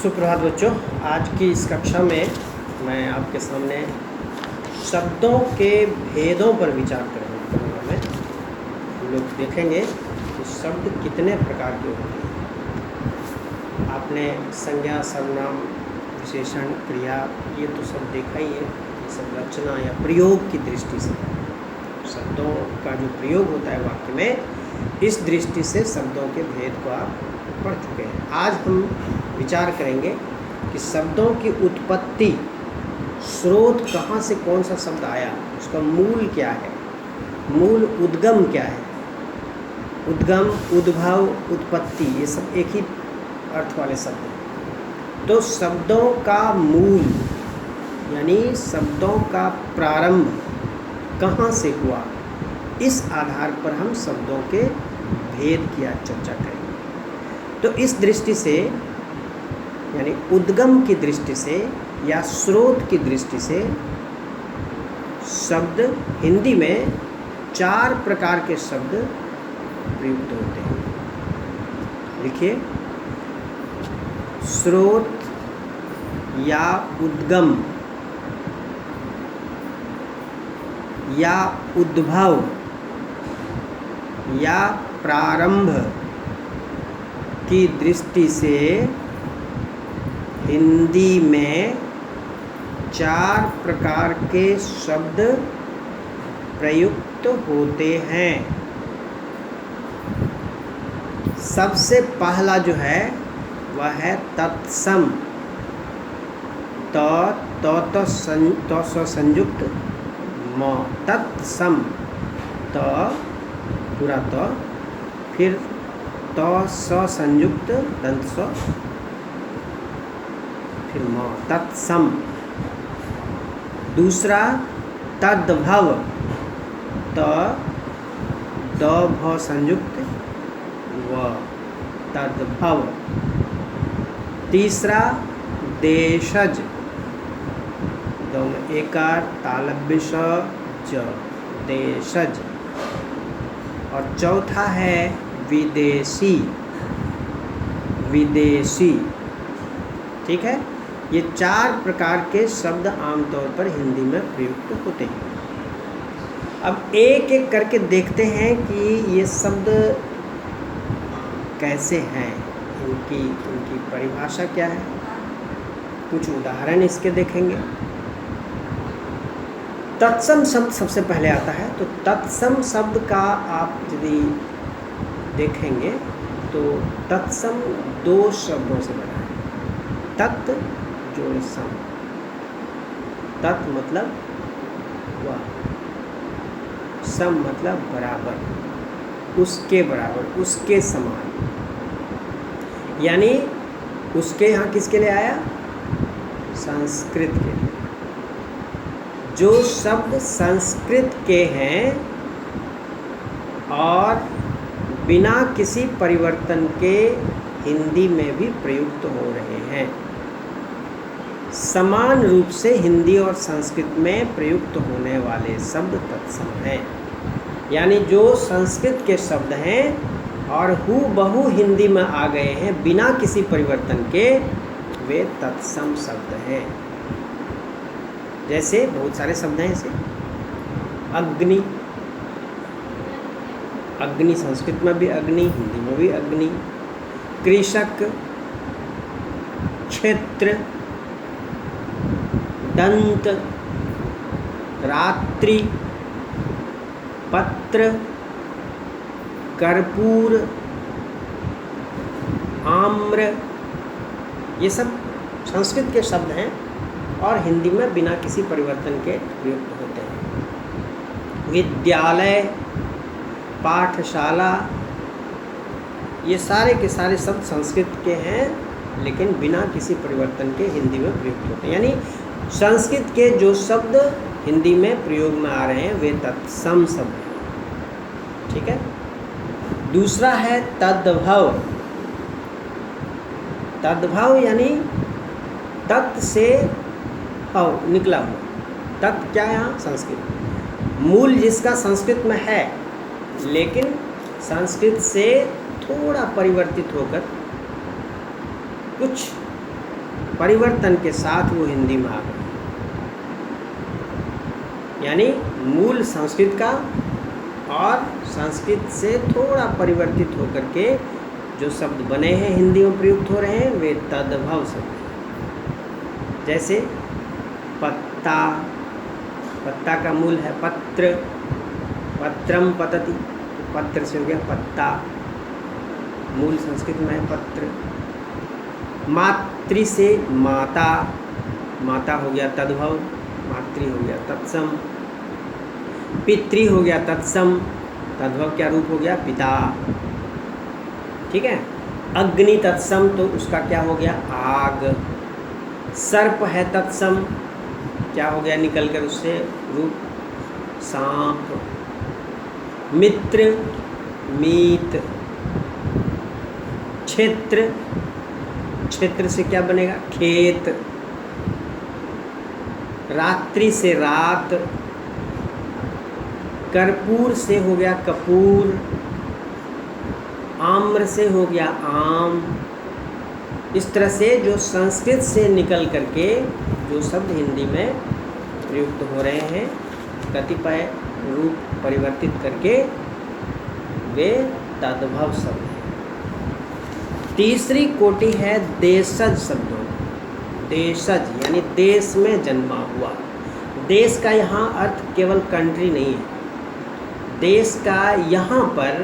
सुप्रभात बच्चों। आज की इस कक्षा में मैं आपके सामने शब्दों के भेदों पर विचार करूँगा। मैं हम लोग देखेंगे कि शब्द कितने प्रकार के होते हैं। आपने संज्ञा, सर्वनाम, विशेषण, क्रिया ये तो सब देखा ही है। ये सब रचना या प्रयोग की दृष्टि से शब्दों का जो प्रयोग होता है वाक्य में, इस दृष्टि से शब्दों के भेद को आप पढ़ चुके हैं। आज हम विचार करेंगे कि शब्दों की उत्पत्ति, स्रोत, कहाँ से कौन सा शब्द आया, उसका मूल क्या है, मूल उद्गम क्या है। उद्गम, उद्भव, उत्पत्ति ये सब एक ही अर्थ वाले शब्द हैं। तो शब्दों का मूल यानी शब्दों का प्रारंभ कहाँ से हुआ, इस आधार पर हम शब्दों के भेद की आज चर्चा करेंगे। तो इस दृष्टि से यानी उद्गम की दृष्टि से या स्रोत की दृष्टि से शब्द हिंदी में 4 प्रकार के शब्द प्रयुक्त होते हैं। लिखिए, स्रोत या उद्गम या उद्भव या प्रारंभ की दृष्टि से हिंदी में 4 प्रकार के शब्द प्रयुक्त होते हैं। सबसे पहला जो है वह है तत्सम। त संयुक्त म, तत्सम, त पूरा त, फिर त स संयुक्त दंत स, फिर म, तत्सम। दूसरा तद्भव, त द भ संयुक्त व, तद्भव। तीसरा देशज, द में एकार, तालव्य स, ज, देशज। और चौथा है विदेशी, विदेशी। ठीक है, ये 4 प्रकार के शब्द आमतौर पर हिंदी में प्रयुक्त होते हैं। अब एक एक करके देखते हैं कि ये शब्द कैसे हैं, इनकी परिभाषा क्या है। कुछ उदाहरण इसके देखेंगे। तत्सम शब्द सबसे पहले आता है। तो तत्सम शब्द का आप यदि देखेंगे तो तत्सम 2 शब्दों से बना है। तत् जोड़ सम। तत् मतलब वह, सम मतलब बराबर, उसके बराबर, उसके समान। यानी उसके यहाँ किसके लिए आया? संस्कृत के लिए। जो शब्द संस्कृत के हैं और बिना किसी परिवर्तन के हिंदी में भी प्रयुक्त हो रहे हैं, समान रूप से हिंदी और संस्कृत में प्रयुक्त होने वाले शब्द तत्सम हैं। यानी जो संस्कृत के शब्द हैं और हूबहू हिंदी में आ गए हैं बिना किसी परिवर्तन के, वे तत्सम शब्द हैं। जैसे बहुत सारे शब्द हैं ऐसे। अग्नि, अग्नि संस्कृत में भी अग्नि, हिंदी में भी अग्नि। कृषक, क्षेत्र, दंत, रात्रि, पत्र, कर्पूर, आम्र, ये सब संस्कृत के शब्द हैं और हिंदी में बिना किसी परिवर्तन के प्रयुक्त होते हैं। विद्यालय, पाठशाला, ये सारे के सारे शब्द संस्कृत के हैं लेकिन बिना किसी परिवर्तन के हिंदी में प्रयुक्त होते हैं। यानी संस्कृत के जो शब्द हिंदी में प्रयोग में आ रहे हैं वे तत्सम शब्द हैं। ठीक है। दूसरा है तद्भव। तद्भव यानी तत् से भव निकला हुआ। तत् क्या है? यहाँ संस्कृत, मूल जिसका संस्कृत में है लेकिन संस्कृत से थोड़ा परिवर्तित होकर कुछ परिवर्तन के साथ वो हिंदी में आ गए। यानी मूल संस्कृत का और संस्कृत से थोड़ा परिवर्तित होकर के जो शब्द बने हैं हिंदी में प्रयुक्त हो रहे हैं वे तद्भव शब्द हैं। जैसे पत्ता, पत्ता का मूल है पत्र, पत्रम पतति, तो पत्र से हो गया पत्ता, मूल संस्कृत में है पत्र। मातृ से माता, माता हो गया तद्भव, मातृ हो गया तत्सम। पितृ हो गया तत्सम, तद्भव क्या रूप हो गया पिता, ठीक है। अग्नि तत्सम, तो उसका क्या हो गया आग। सर्प है तत्सम, क्या हो गया निकल कर उससे रूप सांप। मित्र मीत। क्षेत्र, क्षेत्र से क्या बनेगा खेत। रात्रि से रात। कर्पूर से हो गया कपूर। आम्र से हो गया आम। इस तरह से जो संस्कृत से निकल करके जो शब्द हिंदी में प्रयुक्त हो रहे हैं कतिपय रूप परिवर्तित करके वे तद्भव शब्द हैं। तीसरी कोटि है देशज शब्दों। देशज यानी देश में जन्मा हुआ। देश का यहाँ अर्थ केवल कंट्री नहीं है, देश का यहाँ पर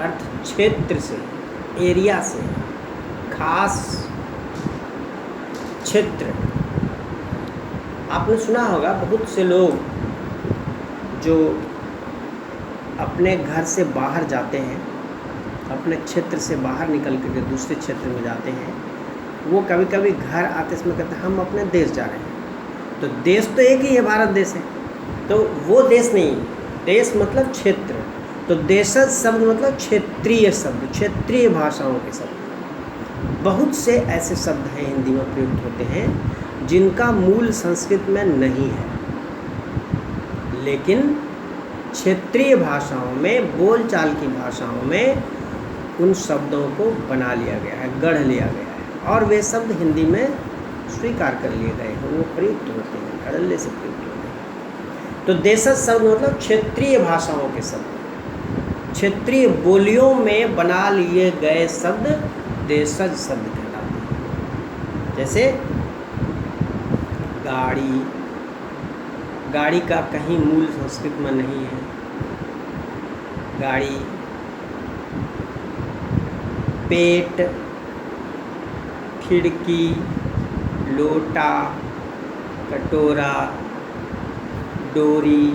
अर्थ क्षेत्र से, एरिया से, खास क्षेत्र। आपने सुना होगा बहुत से लोग जो अपने घर से बाहर जाते हैं, अपने क्षेत्र से बाहर निकल कर दूसरे क्षेत्र में जाते हैं, वो कभी कभी घर आते समय कहते हैं हम अपने देश जा रहे हैं। तो देश तो एक ही है, भारत देश है, तो वो देश नहीं, देश मतलब क्षेत्र। तो देशज शब्द मतलब क्षेत्रीय शब्द, क्षेत्रीय भाषाओं के शब्द। बहुत से ऐसे शब्द हैं हिंदी में प्रयुक्त होते हैं जिनका मूल संस्कृत में नहीं है, लेकिन क्षेत्रीय भाषाओं में, बोलचाल की भाषाओं में उन शब्दों को बना लिया गया है, गढ़ लिया गया है और वे शब्द हिंदी में स्वीकार कर लिए गए हैं, वो प्रयुक्त होते हैं, धड़ल्ले से प्रयुक्त होते हैं। तो देशज शब्द मतलब क्षेत्रीय भाषाओं के शब्द, क्षेत्रीय बोलियों में बना लिए गए शब्द देशज शब्द कहलाते हैं। जैसे गाड़ी, गाड़ी का कहीं मूल संस्कृत में नहीं है। गाड़ी, पेट, खिड़की, लोटा, कटोरा, डोरी,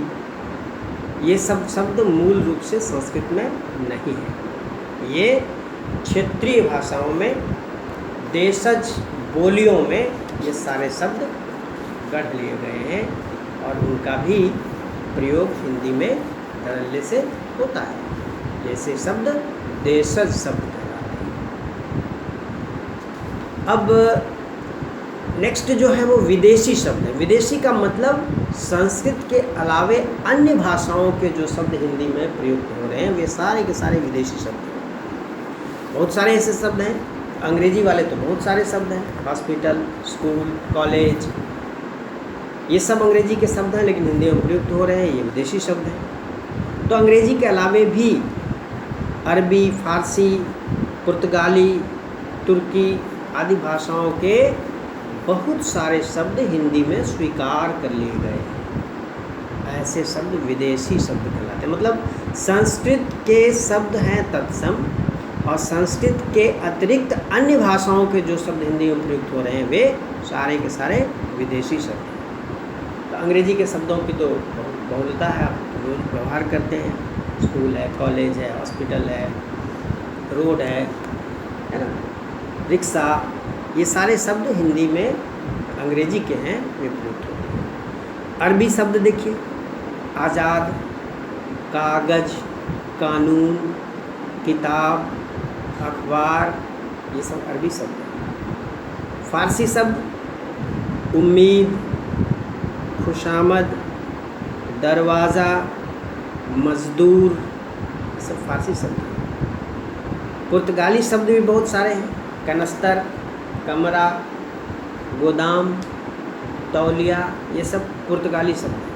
ये सब शब्द मूल रूप से संस्कृत में नहीं है। ये क्षेत्रीय भाषाओं में, देशज बोलियों में ये सारे शब्द गढ़ लिए गए हैं और उनका भी प्रयोग हिंदी में धड़ल्ले से होता है। जैसे शब्द देशज शब्द कहलाते हैं। अब नेक्स्ट जो है वो विदेशी शब्द है। विदेशी का मतलब संस्कृत के अलावे अन्य भाषाओं के जो शब्द हिंदी में प्रयुक्त हो रहे हैं वे सारे के सारे विदेशी शब्द हैं। बहुत सारे ऐसे शब्द हैं, अंग्रेजी वाले तो बहुत सारे शब्द हैं, हॉस्पिटल, स्कूल, कॉलेज, ये सब अंग्रेजी के शब्द हैं लेकिन हिंदी में प्रयुक्त हो रहे हैं, ये विदेशी शब्द हैं। तो अंग्रेजी के अलावे भी अरबी, फारसी, पुर्तगाली, तुर्की आदि भाषाओं के बहुत सारे शब्द हिंदी में स्वीकार कर लिए गए हैं। ऐसे शब्द विदेशी शब्द कहलाते हैं। मतलब संस्कृत के शब्द हैं तत्सम और संस्कृत के अतिरिक्त अन्य भाषाओं के जो शब्द हिंदी में प्रयुक्त हो रहे हैं वे सारे के सारे विदेशी शब्द हैं। तो अंग्रेजी के शब्दों की तो बहुलता है, आप रोज़ व्यवहार करते हैं। स्कूल है, कॉलेज है, हॉस्पिटल है, रोड है ना, रिक्शा, ये सारे शब्द हिंदी में अंग्रेजी के हैं, वे प्रयुक्त होते हैं। अरबी शब्द देखिए, आज़ाद, कागज़, कानून, किताब, अखबार, ये सब अरबी शब्द हैं। फारसी शब्द उम्मीद, खुशामद, दरवाज़ा, मज़दूर, ये सब फारसी शब्द हैं। पुर्तगाली शब्द भी बहुत सारे हैं, कनस्तर, कमरा, गोदाम, तौलिया, ये सब पुर्तगाली शब्द हैं।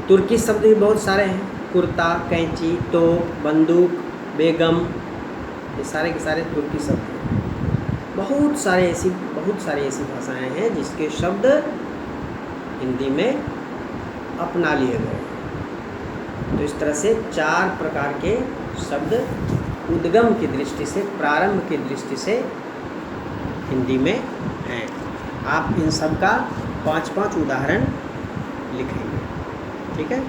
तुर्की शब्द भी बहुत सारे हैं, कुर्ता, कैंची, तोप, बंदूक, बेगम, ये सारे के सारे तुर्की शब्द हैं। बहुत सारी ऐसी भाषाएं हैं जिसके शब्द हिंदी में अपना लिए गए। तो इस तरह से 4 प्रकार के शब्द उद्गम की दृष्टि से, प्रारंभ की दृष्टि से हिंदी में हैं। आप इन सब का 5-5 उदाहरण लिखेंगे, ठीक है।